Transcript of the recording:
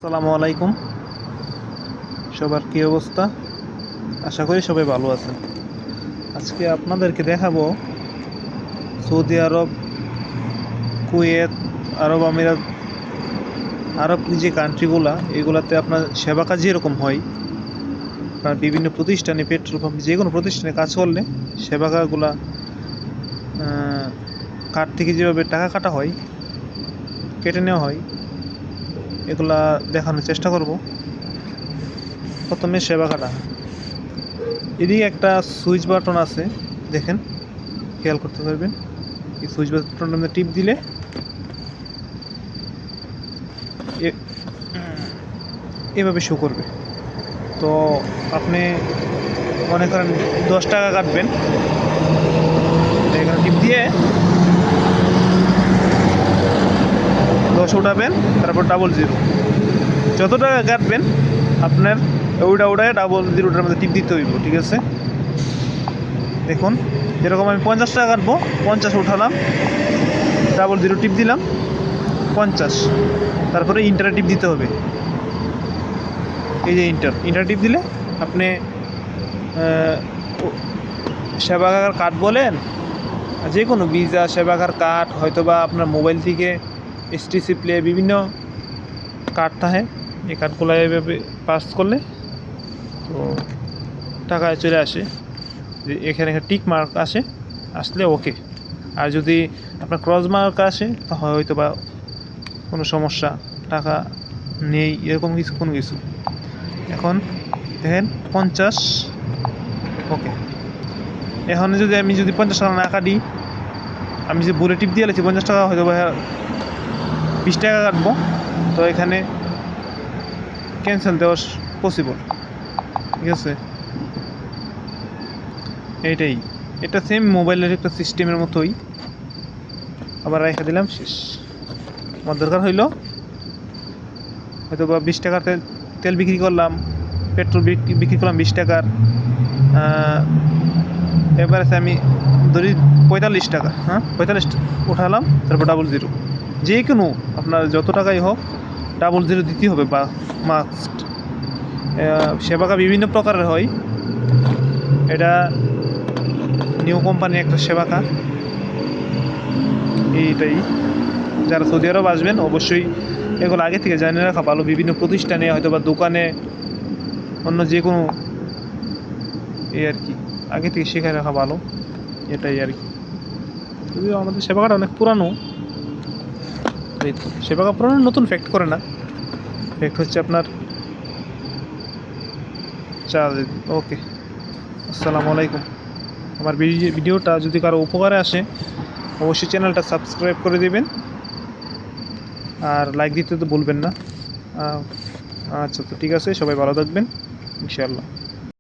আসসালামু আলাইকুম। সবার কী অবস্থা? আশা করি সবাই ভালো আছেন। আজকে আপনাদেরকে দেখাবো সৌদি আরব, কুয়েত, আরব আমিরাত, আরব যে কান্ট্রিগুলা এগুলাতে আপনার সেবা কাজ যেরকম হয়, বা বিভিন্ন প্রতিষ্ঠানে, পেট্রোল পাম্প, যে কোনো প্রতিষ্ঠানে কাজ করলে সেবা কাজগুলা কার্ড থেকে যেভাবে টাকা কাটা হয়, কেটে নেওয়া হয়, এগুলা দেখানোর চেষ্টা করব। প্রথমে সেবা কাটা, এদিকে একটা সুইচ বাটন আছে, দেখেন, খেয়াল করতে পারবেন। এই সুইচ বাটনটা টিপ দিলে এভাবে শো করবে। তো আপনি মনে করেন 10 টাকা কাটবেন, এখানে টিপ দিয়ে 10 উঠাবেন, তারপর 00, যত টাকা কাটবেন আপনার ওইটা ডাবল জিরোটার মধ্যে টিপ দিতে হইব, ঠিক আছে? দেখুন, যেরকম আমি 50 টাকা কাটবো, 50 উঠালাম, 00 টিপ দিলাম, 50, তারপরে ইন্টার টিপ দিতে হবে। এই যে ইন্টার টিপ দিলে আপনি সেবাগার কার্ড বলেন, যে কোনো ভিসা, সেবাগার কার্ড, হয়তো বা আপনার মোবাইল থেকে এসটিসি প্লে, বিভিন্ন কার্ড থাকে, এই কার্ডগুলো এভাবে পাস করলে তো টাকা চলে আসে। এখানে টিক মার্ক আসলে ওকে। আর যদি আপনার ক্রস মার্ক আসে তাহলে হয়তো বা কোনো সমস্যা, টাকা নেই, এরকম কোনো কিছু। এখন দেখেন 50, ওকে। এখন আমি যদি 50 টাকা না কাটি, আমি যে বুলে টিপ দিয়ে আছি 50 টাকা, হয়তো বা 20 টাকা কাটবো, তো এখানে ক্যান্সেল দেওয়া পসিবল, ঠিক আছে? এইটাই, এটা সেম মোবাইলের একটা সিস্টেমের মতোই। আবার রেখে দিলাম, শেষ। আমার দরকার হইলো হয়তো বা 20 টাকার তেল বিক্রি করলাম, পেট্রোল বিক্রি করলাম 20 টাকার, এবার আছে আমি ধরি 45 টাকা, 45 উঠালাম, তারপর 00, যে কোনো আপনার যত টাকাই হোক 00 দিতে হবে বা মাস্ট। সেবাকা বিভিন্ন প্রকারের হয়, এটা নিউ কোম্পানির একটা সেবাকা। এইটাই, যারা সৌদি আরব আসবেন অবশ্যই এগুলো আগে থেকে জানিয়ে রাখা ভালো। বিভিন্ন প্রতিষ্ঠানে, হয়তো বা দোকানে, অন্য যে কোনো এই আর কি, আগে থেকে শেখা রাখা ভালো, এটাই আর কি। যদিও আমাদের সেবাকাটা অনেক পুরানো, এই তো সেবাকা পুরানো, নতুন ফ্যাক্ট করে না, ফ্যাক্ট হচ্ছে আপনার চার্জ। ওকে, আসসালামু আলাইকুম। আমার ভিডিওটা যদি কারো উপকারে আসে অবশ্যই চ্যানেলটা সাবস্ক্রাইব করে দেবেন, আর লাইক দিতে তো ভুলবেন না। আচ্ছা, তো ঠিক আছে, সবাই ভালো থাকবেন ইনশাআল্লাহ।